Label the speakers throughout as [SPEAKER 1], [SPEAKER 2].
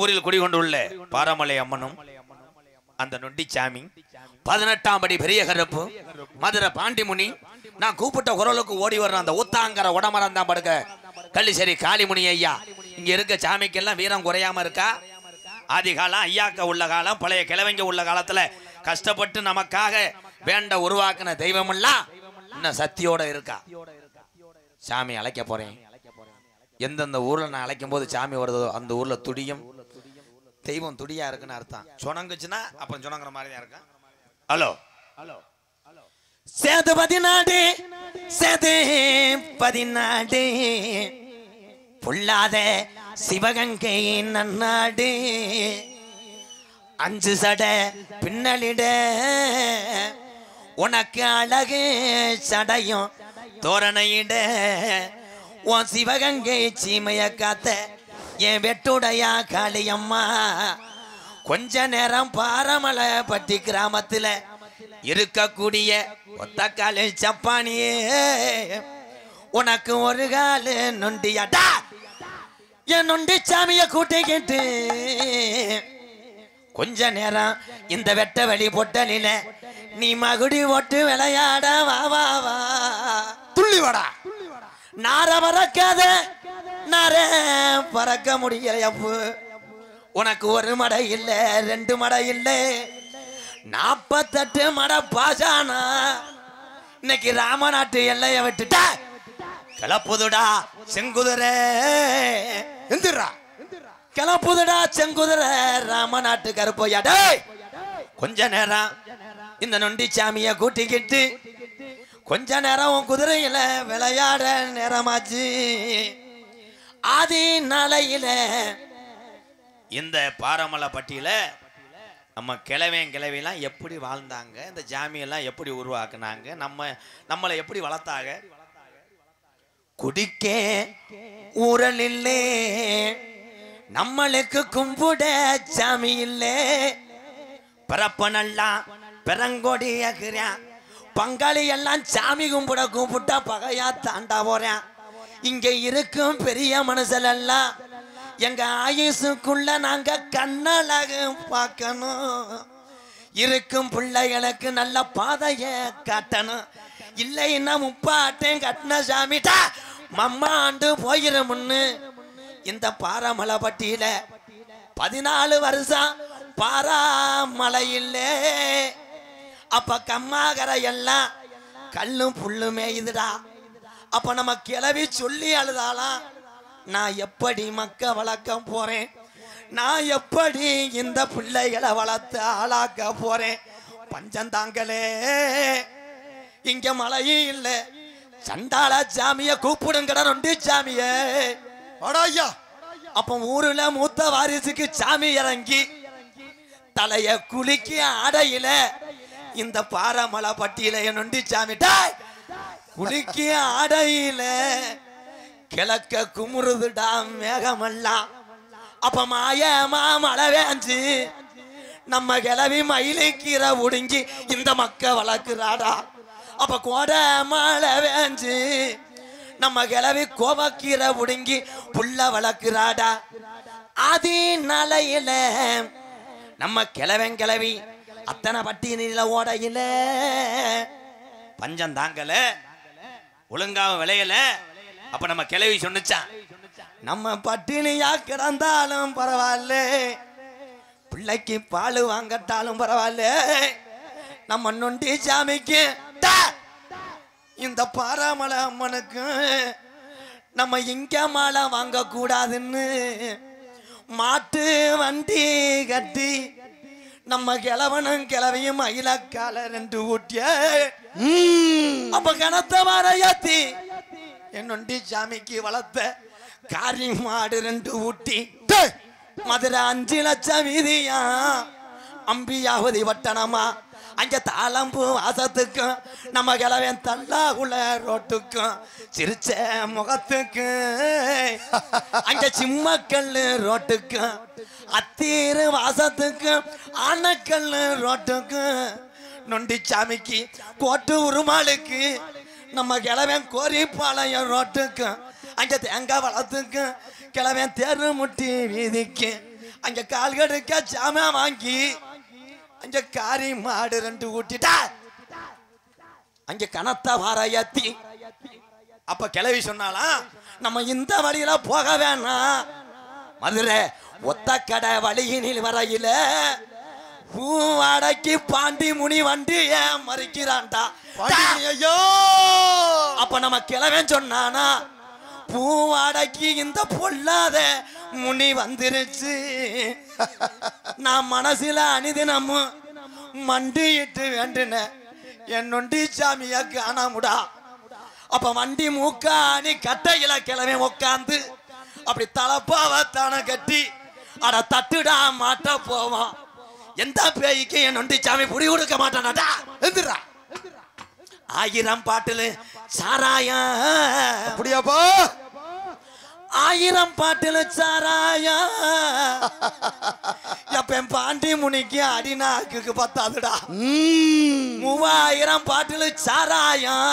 [SPEAKER 1] ஊரில் குடிகொண்டுள்ள பாரமலை அம்மனும் அந்த நொண்டிச்சாமி 18ஆம் படி பெரிய கருப்பு மதுரை பாண்டிமுனி நான் கூப்பிட்ட குரலுக்கு ஓடி வர்ற அந்த ஊத்தாங்கர உடமரந்தான் படுக்க கள்ளிசேரி காளிமுனி ஐயா இங்க இருக்க சாமிக்கெல்லாம் வீரம் குறையாம இருக்கா? ஆதி காலம் ஐயாக்க உள்ள காலம் பழைய கிழவங்க உள்ள காலத்துல கஷ்டப்பட்டு நமக்காக வேண்ட உருவாக்குன தெய்வமெல்லாம் இன்னும் சக்தியோட இருக்கா? சாமி அழைக்க போறேன். எந்தெந்த ஊர்ல நான் அழைக்கும் போது சாமி வருதோ அந்த ஊர்ல துடியும் தெய்வம் துடியா இருக்குன்னு அர்த்தம். சொனங்குச்சுன்னா அப்புறம் சொனங்குற மாதிரி தான் இருக்கும். ஹலோ ஹலோ சேது பதினாடு சேது பதினாடு பொல்லாத சிவகங்கை நன்னாடு 5 சட பின்னலிட உனக்கு அழகு சடையும் தோரணையிட உன் சிவகங்கை சீமைய காத்த என் வெட்டுடையா காளியம்மா கொஞ்ச நேரம் பாரமலை பட்டி கிராமத்துல இருக்கக்கூடிய ஒத்தக்கால சப்பானியே உனக்கு ஒரு காலு நொண்டியாடா என் நொண்டி சாமிய கூட்டிக்கிட்டு கொஞ்ச நேரம் இந்த வெட்ட வெளி பொட்டலில நீ மகுடி ஓட்டு விளையாட வா வா வா துள்ளி வாடா. நார பறக்காத நார பறக்க முடியலையப்பு உனக்கு ஒரு மடை இல்ல 2 மடை இல்ல 48 மடை பாசானா இன்னைக்கு ராமநாட்டு எல்லைய விட்டுட்ட கிளப்புதுடா செங்குதிரை எந்திரா கிளப்புதுடா செங்குதிரை ராமநாட்டு கருப்பையாடே கொஞ்ச நேரம் இந்த நொண்டிச்சாமிய கூட்டிக்கிட்டு கொஞ்ச நேரம் உன் குதிரையில விளையாட நேரமாச்சு. ஆதி நாளையில இந்த பாரமலை பட்டியல நம்ம கிழவிலாம் எப்படி வாழ்ந்தாங்க, இந்த ஜாமியெல்லாம் எப்படி உருவாக்குனாங்க, நம்மளை எப்படி வளர்த்தாங்க. குடிக்க ஊரல் இல்லே நம்மளுக்கு கும்பிட சாமி இல்லே பிறப்ப நல்லா பெரங்கொடியாக்குறேன் பங்காளி எல்லாம் சாமி கும்பிட கூப்பிட்டா பகையா தாண்டா போறேன். இங்க இருக்கும் பெரிய மனுஷெல்லாம் எங்க ஆயுசுக்குள்ள நாங்க கண்ணழக பார்க்கணும். இருக்கும் பிள்ளைகளுக்கு நல்ல பாதைய காட்டணும். இல்லைன்னா முப்பாட்டையும் கட்டின சாமிட்டா மம்மாண்டு போயிருமுன்னு இந்த பாரமலை பட்டியல 14 வருஷம் பாராமலை இல்லே. அப்ப கம்மாகரை எல்லாம் கல்லும் புல்லுமே இதுடா. அப்ப நம்ம கிளவி சொல்லி அழுதாலாம் நான் எப்படி மக்க வளர்க்க போறேன், நான் எப்படி இந்த பிள்ளைகளை வளர்த்து ஆளாக்க போறேன். பஞ்சந்தாங்களே இங்க மழையும் இல்லை. சண்டாள சாமிய கூப்பிடுங்கட நொண்டி சாமிய ஐயா. அப்ப ஊருல மூத்த வாரிசுக்கு சாமி இறங்கி தலைய குளிக்க ஆடையில இந்த பாரமலை பட்டியல நொண்டி சாமி குளிக்க ஆடையில கிழக்க குமுறுதுடா மேகமெல்லாம். அப்ப மாயமா மழை வேஞ்சு நம்ம கிளவி மயிலைக்கீரை உடுங்கி இந்த மக்க வளர்க்குறாடா. அப்ப கோடை மழை வேஞ்சு நம்ம கிளவி கோவக்கீரை உடுங்கி புள்ள வளர்க்குறாடா. ஆதி நாளையில நம்ம கிளவி அத்தனை பட்டி நீல ஓடையில பஞ்சம் தாங்கல ஒழுங்காம விளையல. அப்ப நம்ம கிளவி சொன்னிச்சான் நம்ம பட்டினியா கிடந்தாலும் பரவாயில்ல, பிள்ளைக்கு பால் வாங்கட்டாலும் பரவாயில்ல, நம்ம நொண்டி சாமிக்கு இந்த பாராமலை அம்மனுக்கு நம்ம இங்க மாலை வாங்க கூடாதுன்னு மாட்டு வண்டி கட்டி நம்ம கிழவனும் கிழவையும் மயிலக்கால 2 ஊட்டிய அப்ப கனத்த மாறையாத்தி என் நொண்டி சாமிக்கு வளர்த்த காரி மாடு 2 ஊட்டி மதுரை 5 லட்சம் வீதியா அம்பியாவதி வட்டணமா அங்க தாளம்பூ வாசத்துக்கும் நம்ம கிழவன் தள்ளாகுள்ள ரோட்டுக்கும் சிரிச்ச முகத்துக்கு அங்க சிம்மக்கல்லு ரோட்டுக்கும் அத்தீரு வாசத்துக்கும் ஆனக்கல்லு ரோட்டுக்கும் நொண்டி சாமிக்கு கோட்டு உருமாளுக்கு நம்ம கிழவன் கோரிப்பாளையம் ரோட்டுக்கும் அங்க தேங்காய் வளத்துக்கும் கிழவன் தேரு முட்டி வீதிக்கு அங்க கால்கடுக்க ஜாமா வாங்கி அங்க காரி மாடு 2 ஊட்டிட்டா அங்க கனத்த வாரையத்தி. அப்ப கிளவி சொன்னாலாம், நம்ம இந்த வழியில போக வேணாம், மதுரை ஒத்த கடை வழியினில் வரையில பூவாடைக்கு பாண்டி முனி வண்டி ஏன் மறிக்கிறான்டா. ஐயோ அப்ப நம்ம கிளவன் சொன்னானா, பூவாடைக்கு இந்த பொல்லாத முனி வந்துருச்சு. நான் மனசுல அனிதினமும் மண்டிட்டு வேண்டுன என் நொண்டி சாமிய காணாமுடா. அப்ப வண்டி மூக்காணி கட்டையில கிளம்பி உக்காந்து அப்படி தலப்பாவத்தான கட்டி அட தட்டுடா மாட்ட போவான். எந்த பேய்க்கு என் நொண்டி சாமி புடி கொடுக்க மாட்டானாடா. எந்திரா 1000 பாட்டுல சாராயம்
[SPEAKER 2] அப்படியாப்பா,
[SPEAKER 1] 1000 பாட்டுல சாராயம். எப்ப பாண்டி முனிக்கு அடிநாக்கு பத்தாதுடா. 3000 பாட்டுல சாராயம்.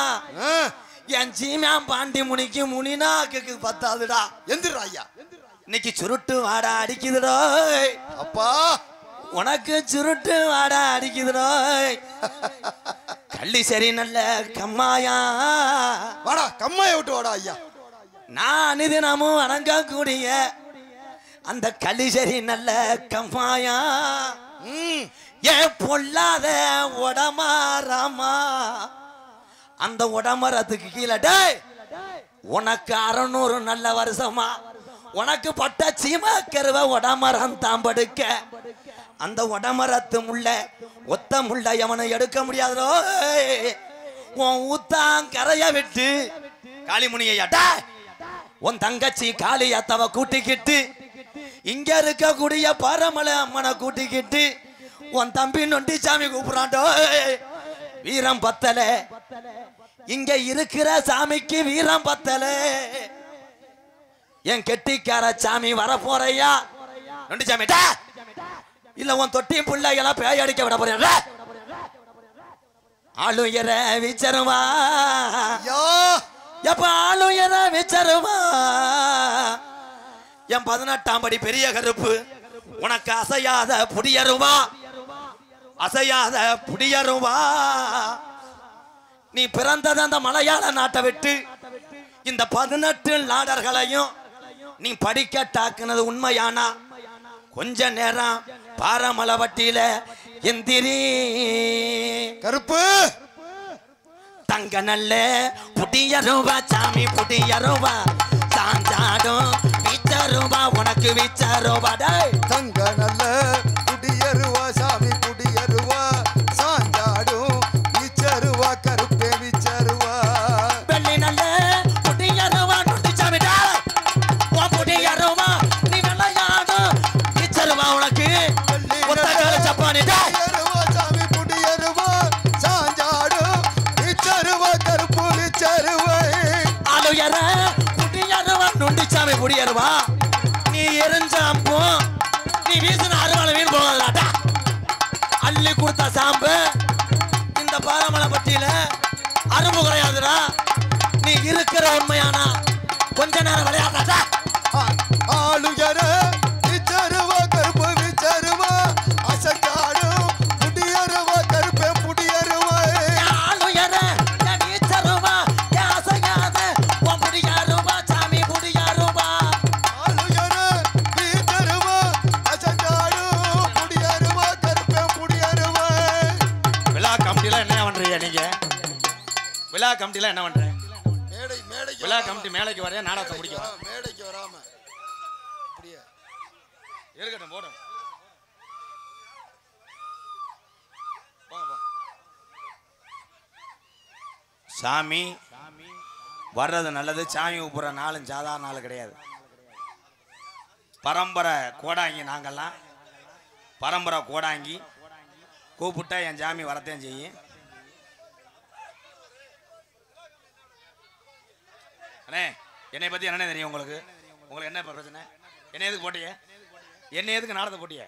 [SPEAKER 1] என் சீமா பாண்டி முனிக்கு முனிநாக்கு பத்தாதுடா.
[SPEAKER 2] எந்திரா ஐயா.
[SPEAKER 1] இன்னைக்கு சுருட்டு வாடா அடிக்குதுடோ
[SPEAKER 2] அப்பா,
[SPEAKER 1] உனக்கு சுருட்டு வாடா அடிக்குதுடோ. கள்ளி சரி நல்ல கம்மாயா
[SPEAKER 2] வாடா, கம்மாயை விட்டு வாடா ஐயா.
[SPEAKER 1] நான் தினமும் வணங்கக்கூடிய அந்த கள்ளிசரி நல்ல கம்மாயா ஏன் பொல்லாத உடமாராமா. அந்த உடமரத்துக்கு கீழே டேய் உனக்கு 600 நல்ல வருஷமா உனக்கு பட்ட சீமா கருவ உடமரம் தாம்படுக்க. அந்த உடமரத்து முள்ள ஒத்த முள்ள எவனை எடுக்க முடியாதோ. உன் ஊத்தான் கரைய விட்டு காளிமுனியாட்டா உன் தங்கச்சி காளியாத்தவ கூட்டிக்கிட்டு இங்க இருக்கக்கூடிய பாரமலை அம்மனை கூட்டிக்கிட்டு உன் தம்பி நொண்டி சாமி கூப்பிடாண்டோ. வீரம் பத்தல, இங்க இருக்கிற சாமிக்கு வீரம் பத்தல. என் கெட்டிக்கார சாமி வர போறையா நொண்டி சாமி இல்ல உன் தொட்டி பிள்ளைகளா பேய் அடிக்க விட போற. ஆளுயர விச்சருவா எப்ப ஆளுயர விச்சருவா. என் 18ஆம் படி பெரிய கருப்பு உனக்கு அசையாத புடியருவா, அசையாத புடியருவா. நீ பிறந்தது அந்த மலையாள நாட்டை விட்டு இந்த 18 நாடர்களையும் நீ படிக்க டாக்குனது உண்மையானா கொஞ்ச நேரம் பாரமலை வட்டியில எந்திரி.
[SPEAKER 2] கருப்பு
[SPEAKER 1] தங்க நல்ல புடியருவா சாமி புடியருவா. சாஞ்சாடும் விச்சருவா உனக்கு விச்சருவா.
[SPEAKER 2] தங்க நல்ல குடியருவா சாமி குடியருவா. சாஞ்சாடும் விச்சருவா கருப்பே விச்சருவா.
[SPEAKER 1] வெள்ளி நல்ல புடியருவா நொண்டி சாமி புடியருவா. நீ வெள்ளையாடும் விச்சருவா உனக்கு சப்பானி
[SPEAKER 2] சாமி குடியருவா. சாஞ்சாடும் விச்சருவா கருப்பு விச்சருவா.
[SPEAKER 1] ஆளுயர புடியருவா நொண்டி சாமி புடியருவா. நீ எரிஞ்சாம்போ நீ வீசின அருவாளை வீண் போகாதாட்டா. அள்ளி கொடுத்த சாம்பு இந்த பாரமலை பட்டியல அரும்பு குறையாதுடா. நீ இருக்கிற உண்மையானா கொஞ்ச நேரம் விளையாடாட்டா.
[SPEAKER 2] ஆளுயர விச்சருவா கருப்பு விச்சருவா. அசஞ்சாடும் புடியருவா கருப்பே புடியருவா.
[SPEAKER 1] ஆளுயர விச்சருவா அசையாத உன் புடியருவா சாமி புடியருவா.
[SPEAKER 2] ஆளுயர விச்சருவா. அசஞ்சாடும் புடியருவா கருப்பே புடியருவா.
[SPEAKER 1] விழா கமிட்டில என்ன பண்றீங்க நீங்க? விழா கமிட்டில என்ன பண்ற?
[SPEAKER 2] மேடைக்கு
[SPEAKER 1] விழா கமிட்டி மேலைக்கு வரையா நாடகத்தை முடிக்கும்.
[SPEAKER 2] மேடைக்கு வராம அப்படியே
[SPEAKER 1] இருக்கட்டும் போடும். சாமி வர்றது நல்லது. சாமி கூப்பிட்ற நாளும் சாதாரண நாள் கிடையாது. பரம்பரை கோடாங்கி நாங்கெல்லாம் பரம்பரை கோடாங்கி கூப்பிட்டா என் சாமி வரத்தையும் செய்யும். அண்ணே என்னை பற்றி என்னென்ன தெரியும் உங்களுக்கு? உங்களுக்கு என்ன இப்போ பிரச்சனை? என்ன எதுக்கு போட்டிய? என்ன எதுக்கு நாடகத்தை போட்டிய?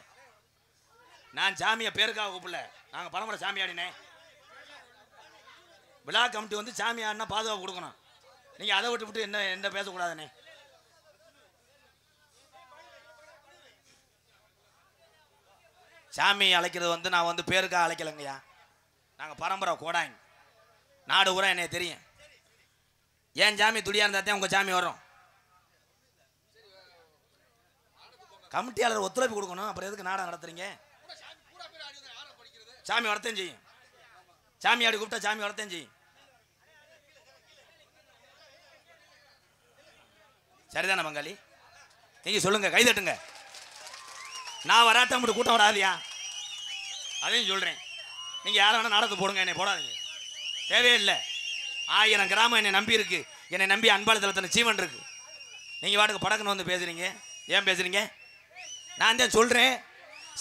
[SPEAKER 1] நான் சாமியை பேருக்காக கூப்பிடல. நாங்கள் பரம்பரை சாமி ஆடினே. விழா கமிட்டி வந்து சாமி ஆடினா பாதுகாப்பு கொடுக்கணும். நீங்கள் அதை விட்டு என்ன பேசக்கூடாதுண்ணே. சாமி அழைக்கிறது வந்து நான் வந்து பேருக்காக அழைக்கலைங்கய்யா. நாங்கள் பரம்பரை கோடாங்க, நாடு ஊரா என்னைய தெரியும். ஏன் சாமி துடியா இருந்தா தான் உங்கள் சாமி வரும். கமிட்டியாளர் ஒத்துழைப்பு கொடுக்கணும். அப்புறம் எதுக்கு நாடகம் நடத்துறீங்க? சாமி வரத்தையும் செய்யும். சாமி ஆடி கூப்பிட்டா சாமி வரத்தையும் செய்யும். சரிதானே பங்காளி? நீங்க சொல்லுங்க, கைதட்டுங்க. நான் வராட்ட மட்டும் கூட்டம் வராதியா? அதையும் சொல்றேன். நீங்க யாரை வேணா நாடகத்தை போடுங்க, என்னை போடாதீங்க. தேவையில்லை. 1000 கிராமம் என்னை நம்பி இருக்கு. என்னை நம்பி அன்பாளி தளத்தில் சீவன் இருக்கு. நீங்க வாட்டுக்கு படக்குன்னு வந்து பேசுறீங்க. ஏன் பேசுறீங்க? நான் தான் சொல்றேன்,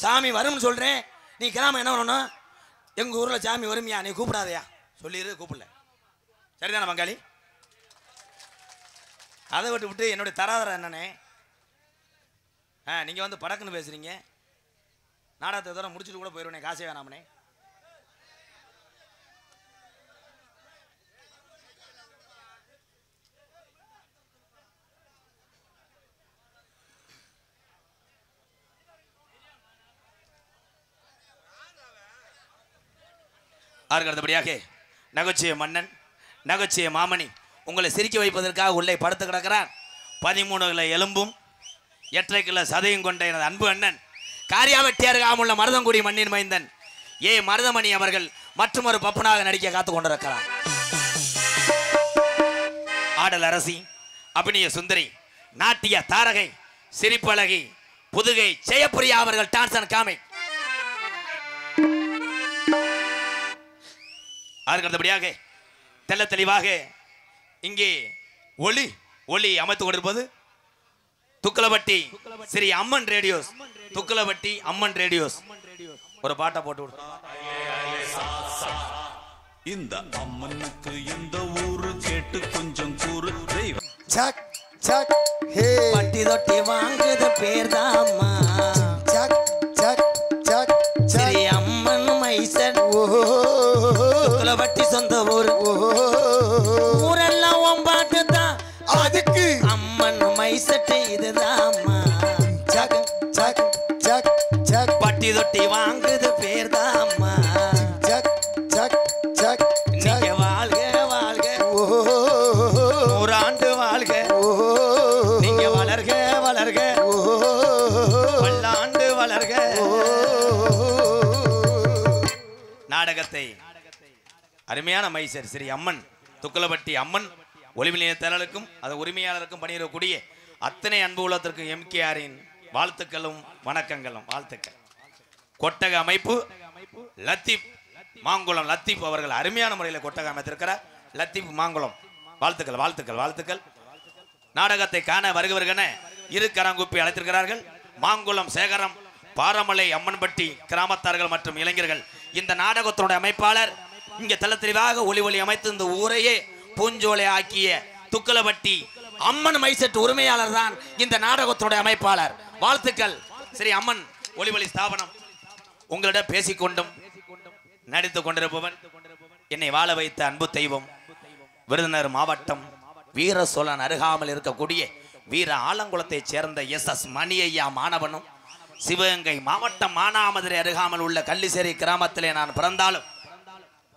[SPEAKER 1] சாமி வரும்னு சொல்றேன். நீ கிராமம் என்ன பண்ணணும்? எங்க ஊர்ல சாமி வருமியா, நீ கூப்பிடாதையா? சொல்லிடு, கூப்பிடல. சரிதானே பங்காளி? அதை விட்டு என்னுடைய தராதரம் என்னண்ணே? நீங்கள் வந்து படக்குன்னு பேசுகிறீங்க. நாடகத்தை தவிர முடிச்சுட்டு கூட போயிடுவேனே, காசே வேணாமனே. அதற்கு அடுத்தபடியாக நகைச்சுவை மன்னன், நகைச்சுவை மாமணி உங்களை சிரிக்க வைப்பதற்காக உள்ளே படுத்து கிடக்கிறார். 13 கிலோ எலும்பும் 8 கிலோ சதையும் கொண்ட எனது அன்பு அண்ணன், காரியாவட்டியாருகாமுள்ள மருதங்குடி மண்ணின் மைந்தன் ஏ மருதமணி அவர்கள் மற்றும் ஒரு பப்பனாக நடிக்க காத்து கொண்டிருக்கிறார். ஆடல் அரசி, அபிநய சுந்தரி, நாட்டிய தாரகை, சிரிப்பழகி, புதுகை ஜெயப்பிரியா அவர்கள் டான்ஸ் அண்ட் காமிக். அதற்கு அடுத்தபடியாக தெல்ல தெளிவாக இங்கே ஒளி ஒளி அமைத்துக் கொண்டிருப்பது துக்கலவட்டி ஸ்ரீ அம்மன் ரேடியோஸ். துக்கலவட்டி அம்மன் ரேடியோஸ் ஒரு பாட்டை போட்டு விடு.
[SPEAKER 3] இந்த அம்மனுக்கு இந்த ஊரு கேட்டு கொஞ்சம் கூறு.
[SPEAKER 2] சக் சக் ஹே
[SPEAKER 4] பட்டி தொட்டி வாங்குது பேர்தாம்மா.
[SPEAKER 2] சக் சக் சக்
[SPEAKER 4] ஸ்ரீ அம்மன் மைசன் துக்கலவட்டி சொந்த ஊர். ஊரெல்லாம் ஒம்பாட்டு தான்,
[SPEAKER 2] அதுக்கு
[SPEAKER 4] அம்மன் மைசட்டு இதுதாம்மா.
[SPEAKER 2] சக் சக் சக் சக்
[SPEAKER 4] பட்டி தொட்டி வாங்குது பேர்தாம்மா.
[SPEAKER 2] சக் சக் சக்
[SPEAKER 4] நீங்க வாழ்க வாழ்க, நூறாண்டு வாழ்க, நீங்க வளர்க வளர்க, பல்லாண்டு வளர்க.
[SPEAKER 1] நாடகத்தை அருமையான மைசர் ஸ்ரீ அம்மன் துக்கலவட்டி அம்மன் ஒளிவு நிலையத்தாளருக்கும் அது உரிமையாளருக்கும் பணியிடக்கூடிய அத்தனை அன்பு உள்ளத்திற்கு எம்கேஆரின் வாழ்த்துக்களும் வணக்கங்களும். வாழ்த்துக்கள். கொட்டக அமைப்பு லத்தீப் மாங்குளம் லத்தீப் அவர்கள் அருமையான முறையில் கொட்டக அமைத்திருக்கிறார். லத்தீப் மாங்குளம் வாழ்த்துக்கள் வாழ்த்துக்கள் வாழ்த்துக்கள். நாடகத்தை காண வருகிறவர்கென இரு கரங்குப்பி அழைத்திருக்கிறார்கள். மாங்குளம் சேகரம், பாரமலை அம்மன்பட்டி கிராமத்தார்கள் மற்றும் இளைஞர்கள். இந்த நாடகத்தினுடைய அமைப்பாளர் இங்கே தெல்ல தெளிவாக ஒளி ஒளி அமைத்து இந்த ஊரையே பூஞ்சோலை ஆக்கிய துக்கலவட்டி அம்மன் மைசெட் உரிமையாளர் தான் இந்த நாடகத்தினுடைய அமைப்பாளர். வாழ்த்துக்கள். ஸ்ரீ அம்மன் ஒளி ஒளி ஸ்தாபனம். உங்களிடம் பேசிக்கொண்டும் நடித்துக் கொண்டிருப்பவன் என்னை வாழ வைத்த அன்பு தெய்வம், விருதுநகர் மாவட்டம் வீர சோழன் அருகாமல் இருக்கக்கூடிய வீர ஆலங்குளத்தைச் சேர்ந்த SS மணியையா மாணவனும், சிவகங்கை மாவட்டம் மானாமதுரை அருகாமல் உள்ள கள்ளிசேரி கிராமத்திலே நான் பிறந்தாலும்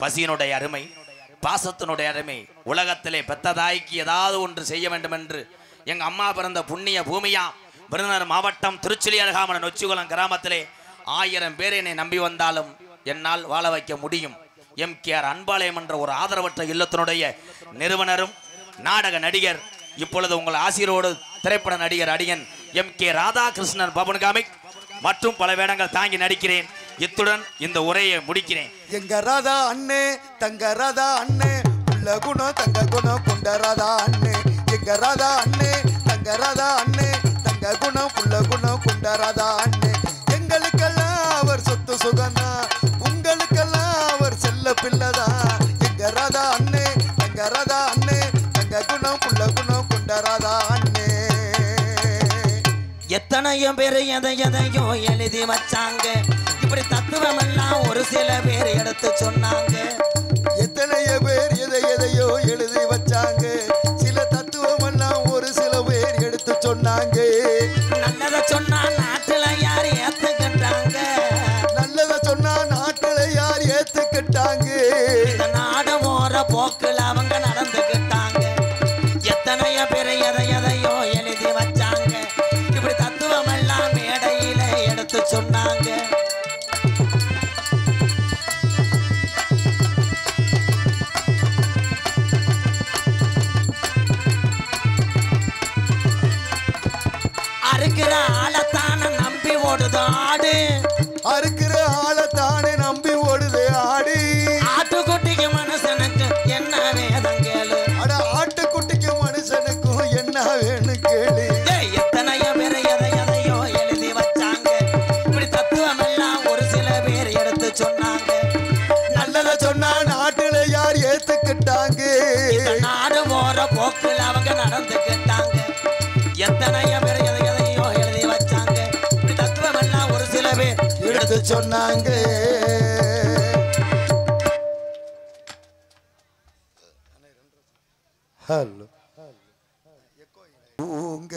[SPEAKER 1] பசியினுடைய அருமை, பாசத்தினுடைய அருமை, உலகத்திலே பெத்ததாய்க்கு ஏதாவது ஒன்று செய்ய வேண்டும் என்று எங்க அம்மா பிறந்த புண்ணிய பூமியா விருதுநகர் மாவட்டம் திருச்சுழி அருகாமல் நொச்சிகுளம் கிராமத்திலே 1000 பேர் என்னை நம்பி வந்தாலும் என்னால் வாழ வைக்க முடியும். எம்கேஆர் அன்பாலயம் என்ற ஒரு ஆதரவற்ற இல்லத்தினுடைய நிறுவனரும் நாடக நடிகர், இப்பொழுது உங்கள் ஆசிரியரோடு திரைப்பட நடிகர் அடியன் MK ராதாகிருஷ்ணன் பவன் காமிக் மற்றும் பல வேடங்கள் தாங்கி நடிக்கிறேன். இத்துடன் இந்த உரையை முடிக்கிறேன்.
[SPEAKER 2] எங்க ராதா அண்ணே தங்க ராதா அண்ணே உள்ள குணம் தங்க குணம் கொண்ட ராதா அண்ணே. எங்க ராதா அண்ணே தங்க ராதா அண்ணே தங்க குணம் உள்ள குணம் கொண்ட ராதா அண்ணே. எங்களுக்கெல்லாம் அவர் சொத்து சுகம்தான், உங்களுக்கெல்லாம் அவர் செல்ல பிள்ளைதான். எங்க ராதா அண்ணே தங்க ராதா அண்ணே தங்க குணம் உள்ள குணம் கொண்ட ராதா அண்ணே.
[SPEAKER 4] எத்தனையோ பேர் எதையோ எழுதி வச்சாங்க, இப்படி தத்துவம் எல்லாம் ஒரு சில பேர் எடுத்து சொன்னாங்க.
[SPEAKER 2] எத்தனையோ பேர் எதையோ எழுதி வச்சாங்க, சில தத்துவம் எல்லாம் ஒரு சில பேர் எடுத்து சொன்னாங்க.
[SPEAKER 4] நல்லதை சொன்னா நாட்டுல யார் ஏத்துக்கிட்டாங்க, ஓடுது ஆடு
[SPEAKER 2] அறுக்கிற ஆளை தானே நம்பி ஓடுது ஆடு
[SPEAKER 4] ஆட்டுக்குட்டிக்கு மனுஷனுக்கு என்ன வேதம் கேளு
[SPEAKER 2] அட ஆட்டுக்குட்டிக்கு மனுஷனுக்கும் என்ன வேணும் கேளு
[SPEAKER 4] எத்தனையோ பேர் எதையோ எழுதி வச்சாங்க இப்படி தத்துவம் எல்லாம் ஒரு சில பேர் எடுத்து சொன்னாங்க
[SPEAKER 2] நல்லத சொன்னா நாட்டுல யார் ஏத்துக்கிட்டாங்க
[SPEAKER 4] இந்த நாடு போற போக்குல அவங்க நடந்துக்கிட்டாங்க எத்தனையோ பேர் எதையோ எழுதி வச்சாங்க இப்படி தத்துவம் எல்லாம் ஒரு சில பேர்
[SPEAKER 2] எடுத்து சொன்னாங்க ஹலோ பூங்க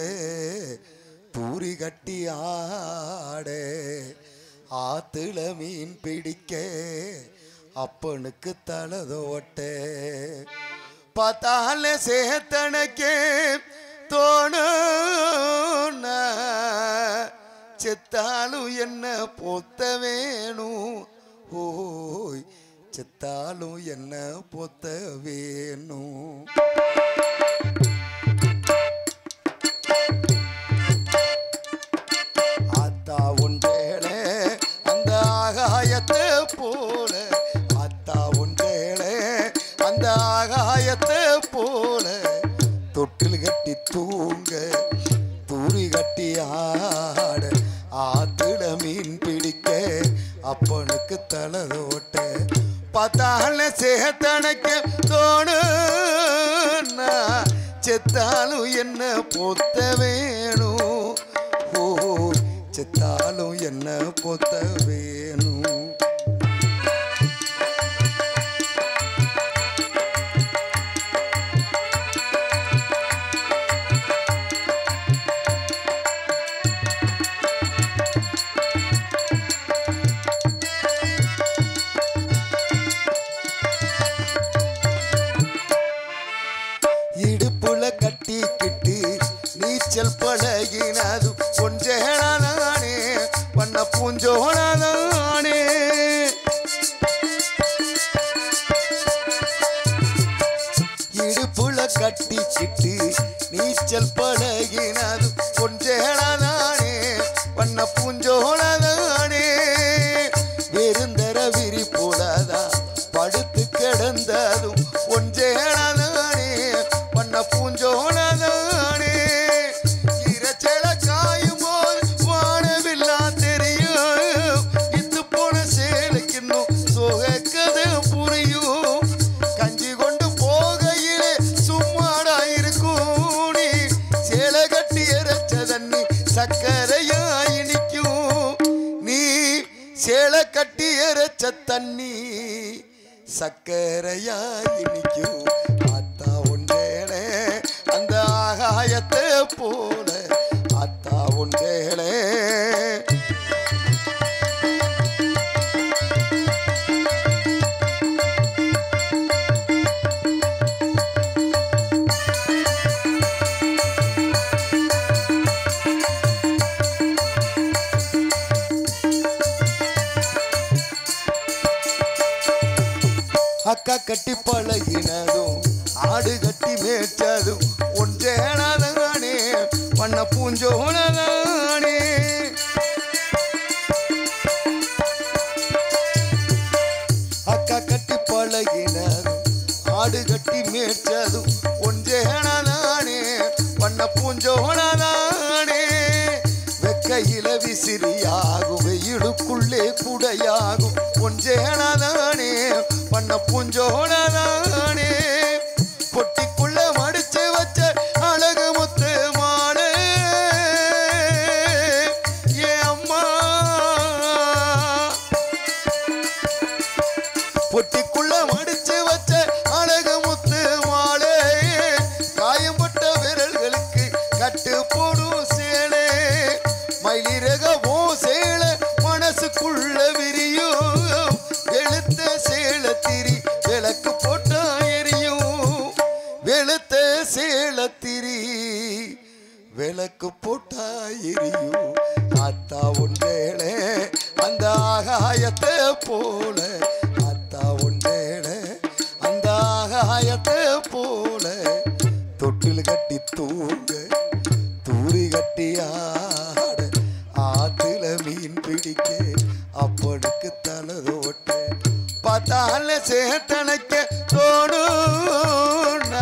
[SPEAKER 2] பூரி கட்டி ஆட ஆத்துல மீன் பிடிக்க அப்பனுக்கு தலதோட்ட பார்த்தால சேத்தனக்கே தோணும் செத்தாலும் என்ன பொத்த வேணும் ஓய் செத்தாலும் என்ன பொத்த வேணும் அத்தா உண்டேளே அந்த ஆகாயத்தை போல அத்தா உண்டேளே அந்த ஆகாயத்தை போல தொட்டில் கட்டி தூங்க தூரி கட்டி ஆட ஆத்துல மீன் பிடிக்க அப்பனுக்கு தலதோட்ட பார்த்தால சேத்தனக்கு தோணும் செத்தாலும் என்ன பொத்த வேணும் ஓ செத்தாலும் என்ன பொத்த வேணும் இடுப்புல கட்டிக்கிட்டு நீச்சல் பழகினது கொஞ்சேனானே பண்ண பூஞ்சோனானே இடுப்புல கட்டிக்கிட்டு நீச்சல் பழகினது கொஞ்சேனானே பண்ண பூஞ்சோனானே வெறுந்தர விரி போலதான் படுத்து கிடந்ததும் கொஞ்சேனானே பண்ண பூஞ்சோனானே இரைச்சல காயும் போது வானவில்லா தெரியும் இத்து போன சேலைக்கு இன்னும் சோக கதை புரியும் கஞ்சி கொண்டு போகையிலே சும்மாடா இருக்கும் நீ சேலை கட்டி இறைச்ச தண்ணி சக்கரையா இனிக்கும் நீ சேலை கட்டி இறைச்ச தண்ணி சக்கரையா இனிக்கும் அத்தா உண்டேளே அந்த ஆகாயத்தை போல அத்தா உண்டேளே அக்கா கட்டி பழகினதும் ஆடு கட்டி மேய்ச்சதும் ஒன்றேனானே பண்ண பூஞ்சோனானே அக்கா கட்டி பழகினதும் ஆடு கட்டி மேய்ச்சதும் ஒன்றேனானே பண்ண பூஞ்சோனானே வெக்கையில விசிறியாகும் வெயிலுக்குள்ளே குடையாகும் ஒன்றேனானே பண்ண பூஞ்சோனானே பொட்டிக்குள்ள மடிச்சு வச்ச அழகு முத்து மானே ஏ அம்மா பொட்டிக்குள்ள மடிச்சு வச்ச அழகு முத்து மாலே காயம்பட்ட விரல்களுக்கு கட்டு போடும் சேலே மயிலிறகவோ சேலை மனசுக்குள்ள விரியும் வெளுத்த சேலத்திரி விளக்கு போட்டா எரியும் வெளுத்த சேலத்திரி விளக்கு போட்டா எரியும் அத்தா உண்டேளே அந்த ஆகாயத்தை போல அத்தா உண்டேளே அந்த ஆகாயத்தை போல தொட்டில் கட்டி தூங்க தூரி கட்டி ஆட ஆத்துல சேத்தனைக்க தோணுனா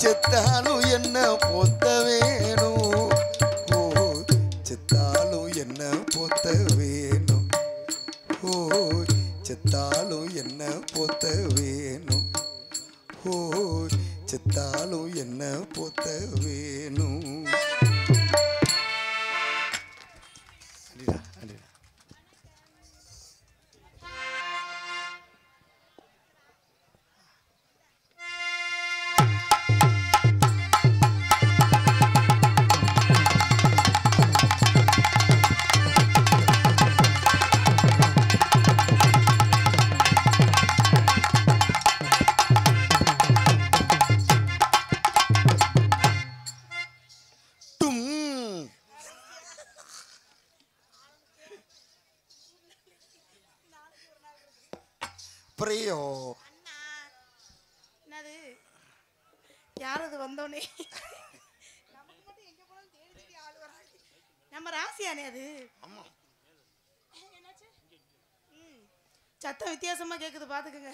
[SPEAKER 2] செத்தாலும் என்ன பொத்த வேணும் ஓ செத்தாலும் என்ன பொத்த வேணும் ஓ செத்தாலும் என்ன பொத்த வேணும் ஓ செத்தாலும் என்ன பொத்த வேணும். பிரியோ
[SPEAKER 5] என்னது யாரது வந்தோனே நமக்கு மட்டும் எங்க போனாலும் தேடி ஆளு வராது. நம்ம ராசியானே அது.
[SPEAKER 2] ஆமா
[SPEAKER 5] என்னாச்சு? சத்தம் வித்தியாசமா கேக்குது பாத்துக்கங்க.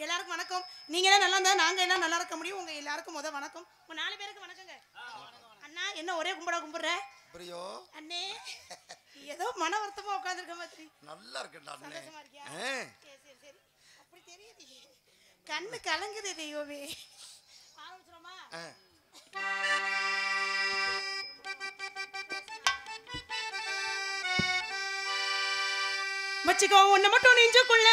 [SPEAKER 5] எல்லாருக்கும் வணக்கம். நீங்க என்ன நல்லா இருந்தா நாங்க என்ன நல்லா இருக்க முடியும். உங்க எல்லாருக்கும் வணக்கம். உங்க 4 பேருக்கு வணக்கங்க. அண்ணா என்ன ஒரே கும்பிடுற
[SPEAKER 2] பிரியோ
[SPEAKER 5] அண்ணே ஏதோ மன வருத்தமா உட்கார்ந்திருக்க மாதிரி.
[SPEAKER 2] நல்லா இருக்கேன்டா அண்ணே.
[SPEAKER 5] சந்தோஷமா இருக்கியா? சரி அப்படி தெரியுது. கண்ணு கலங்குது தெய்வமே. ஆரம்பிச்சிரோமா? மச்சிக்கோ ஒண்ணு மட்டும் நெஞ்சுக்குள்ள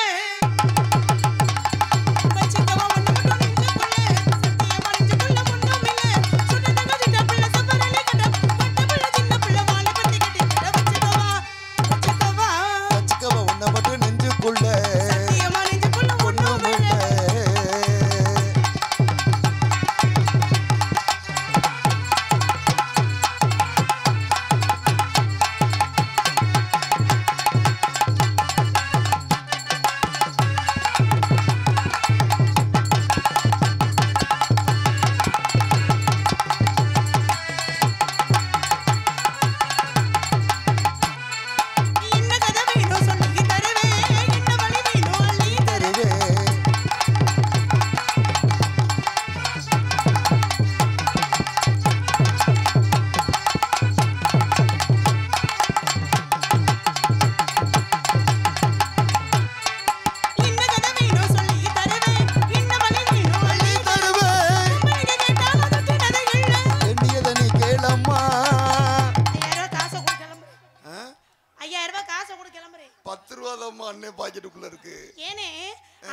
[SPEAKER 2] பாக்கெட்டுக்குள்ள இருக்கு.
[SPEAKER 5] ஏனே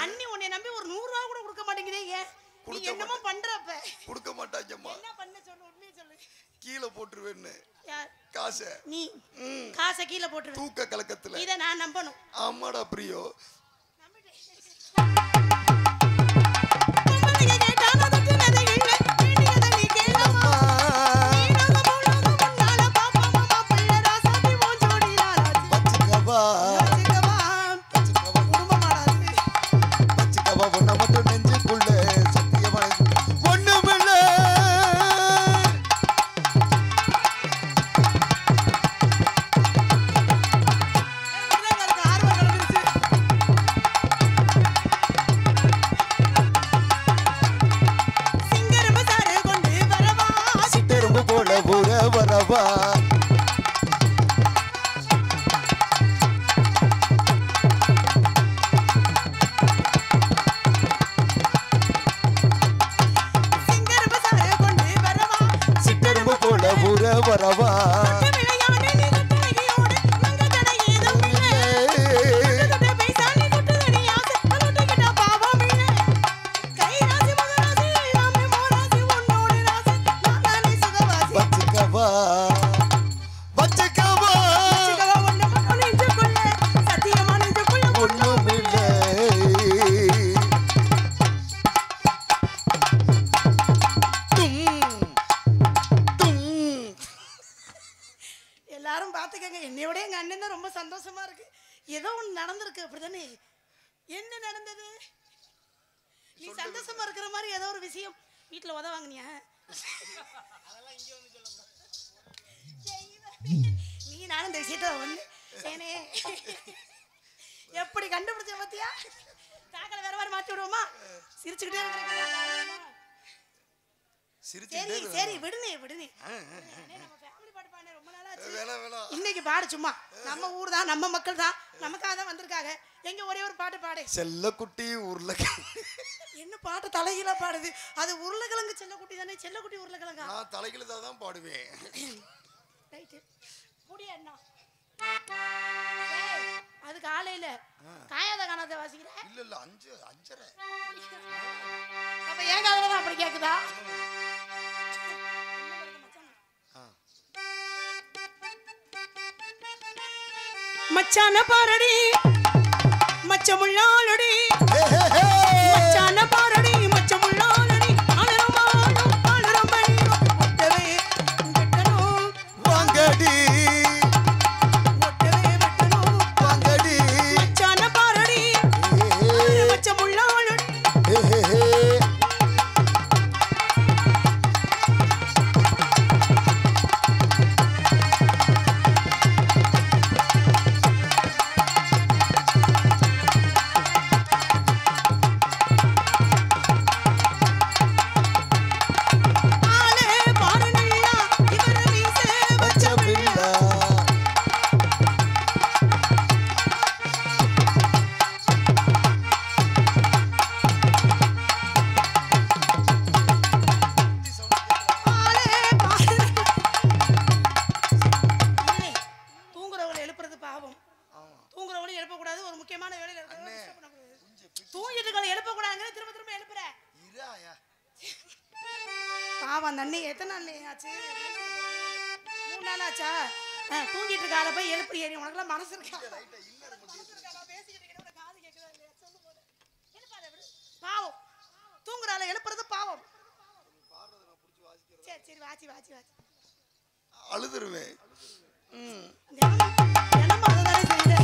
[SPEAKER 5] அண்ணி உன்னை நம்பி ஒரு 100 ரூபாய் கூட கொடுக்க மாட்டேங்குதே. ஏன் நீ என்னமோ பண்றப்ப
[SPEAKER 2] கொடுக்க மாட்டாங்கம்மா.
[SPEAKER 5] என்ன பண்ண சொல்லு, உண்மையை சொல்லு.
[SPEAKER 2] கீழ போட்டுருவேன்னு
[SPEAKER 5] யார்?
[SPEAKER 2] காசை.
[SPEAKER 5] நீ காசை கீழ போட்டுருவே.
[SPEAKER 2] தூக்க கலக்கத்துல
[SPEAKER 5] இத நான் நம்பணும்.
[SPEAKER 2] ஆமாடா பிரியோ. வரவா சிட்டெரும்பு போல ஊர வரவா எல்லாரும் பாத்துக்கங்க. என்னையோட எங்க அண்ணன் தான் ரொம்ப சந்தோஷமா இருக்கு. ஏதோ ஒண்ணு நடந்திருக்கு அப்படிதானே? என்ன நடந்தது? நீ சந்தோஷமா இருக்கிற மாதிரி ஏதோ ஒரு விஷயம் வீட்டுல உத வாங்கினியா? அதெல்லாம் இங்க வந்து சொல்லக்கூடாது. நீ நானும் இந்த விஷயத்த ஒண்ணு எப்படி கண்டுபிடிச்ச பாத்தியா?
[SPEAKER 5] சாக்கடை வேற மாதிரி மாத்தி விடுவோமா? சிரிச்சுக்கிட்டே இருக்கிறீங்க.
[SPEAKER 2] சிரிச்சுட்டே
[SPEAKER 5] சரி சரி விடுனே விடுனே. நம்ம ஃபேமிலி பாட்டு பாடுனே ரொம்ப நாளா ஆச்சு.
[SPEAKER 2] வேணா
[SPEAKER 5] இன்னைக்கு பாடு சும்மா. நம்ம ஊர் தான், நம்ம மக்கள் தான், நமக்காக தான் வந்திருக்காங்க. எங்க ஒரே ஒரு பாட்டு பாடு.
[SPEAKER 2] செல்லக்குட்டி உருளைக்கிழங்கு.
[SPEAKER 5] என்ன பாட்டு தலைகீழா பாடுது? அது உருளைக்கிழங்கு செல்லக்குட்டி தானே? செல்லக்குட்டி உருளைக்கிழங்கா?
[SPEAKER 2] நான் தலைகீழ தான் பாடுவேன்.
[SPEAKER 5] ரைட். புடியா அண்ணா. அது காலையில காயாத காணாத வாசிக்கிற?
[SPEAKER 2] இல்ல 5:30.
[SPEAKER 5] அப்ப ஏன் காதுல தான் அப்படி கேக்குதா? மச்சான பாரடி மச்சமுள்ளாலடி மச்சான பாரடி மச்சமுள்ளாலடி அலரமானோ அலரமையோ ஒட்டவே வெட்டனோ
[SPEAKER 2] வாங்கடி
[SPEAKER 5] ஒட்டவே வெட்டனோ
[SPEAKER 2] வாங்கடி
[SPEAKER 5] மச்சான பாரடி மச்சமுள்ளாலடி. தூங்கிட்டு இருக்காத போய் எழுப்பி ஏறி. உனக்குலாம் மனசு இருக்கா? பாவம் தூங்குறால எழுப்புறது பாவம். சரி சரி வாச்சி வாச்சி வாச்சி.
[SPEAKER 2] அழுதுருவேன்.
[SPEAKER 5] தினமும் அதுதானே செய்யுது.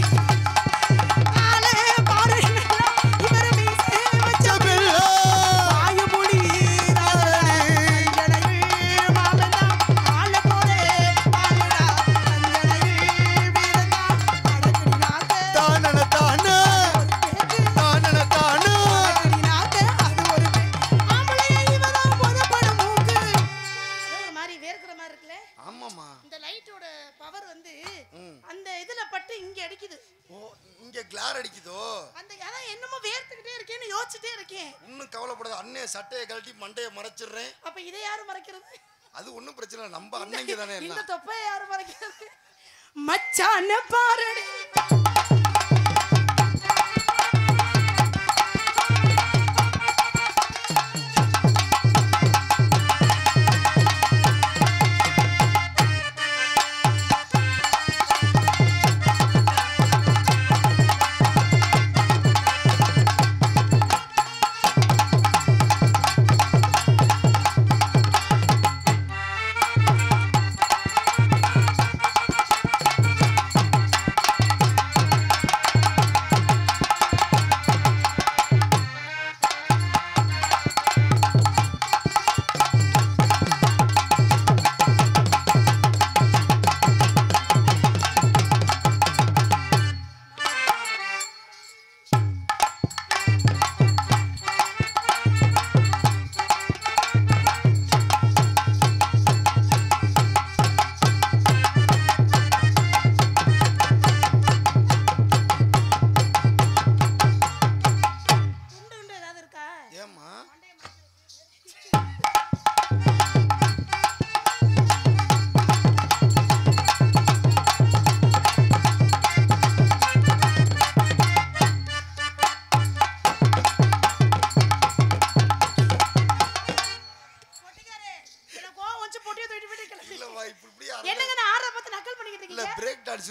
[SPEAKER 2] சட்டையை கழட்டி மண்டையை மறைச்சிடுறேன்.
[SPEAKER 5] அப்ப இதை யாரு மறைக்கிறது?
[SPEAKER 2] அது ஒண்ணும் பிரச்சனை இல்ல, நம்ம அன்னைக்கு தானே.
[SPEAKER 5] இந்த தொப்பையை யாரு மறைக்கிறது? மச்சான பாரடி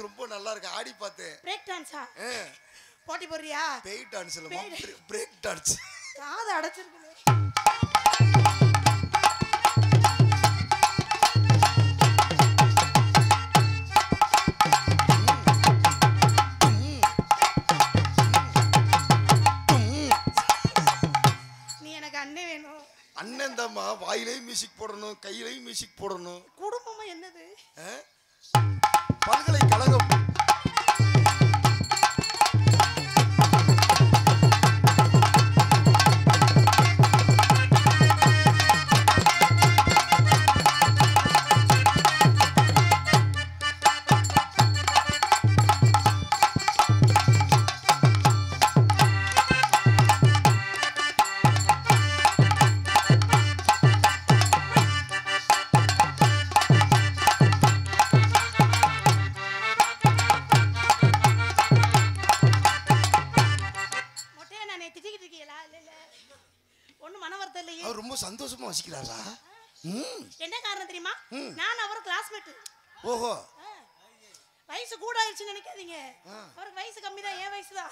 [SPEAKER 2] ரொம்ப நல்லா இருக்கு. ஆடி பார்த்தேன்.
[SPEAKER 5] பிரேக் டான்ஸா? போட்டி போறியா?
[SPEAKER 2] பேய் டான்ஸ் இல்ல, பிரேக் டான்ஸ்.
[SPEAKER 5] காது அடைச்சிருக்குது. நீ எனக்கு அண்ணன் வேணும்.
[SPEAKER 2] அண்ணன் தாம்மா. வாயிலையும் மியூசிக் போடணும், கையிலையும் மியூசிக் போடணும்.
[SPEAKER 5] குடும்பமா என்னது?
[SPEAKER 2] பல்கலைக்கழகம். வாசிக்கிறாரா?
[SPEAKER 5] என்ன காரணம் தெரியுமா? நான் அவர் கிளாஸ்மேட்.
[SPEAKER 2] ஓஹோ.
[SPEAKER 5] வயசு கூட ஆயிடுச்சுன்னு நினைக்காதீங்க. அவருக்கு வயசு கம்மி தான், என் வயசு தான்.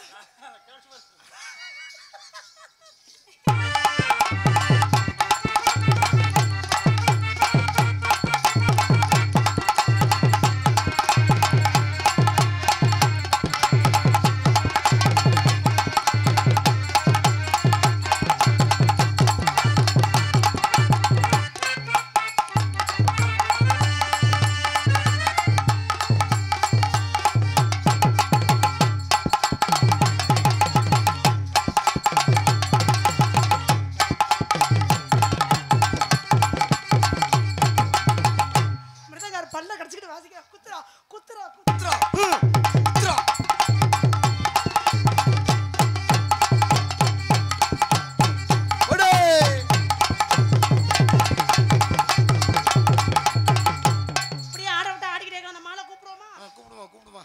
[SPEAKER 5] கூப்பிடுமா.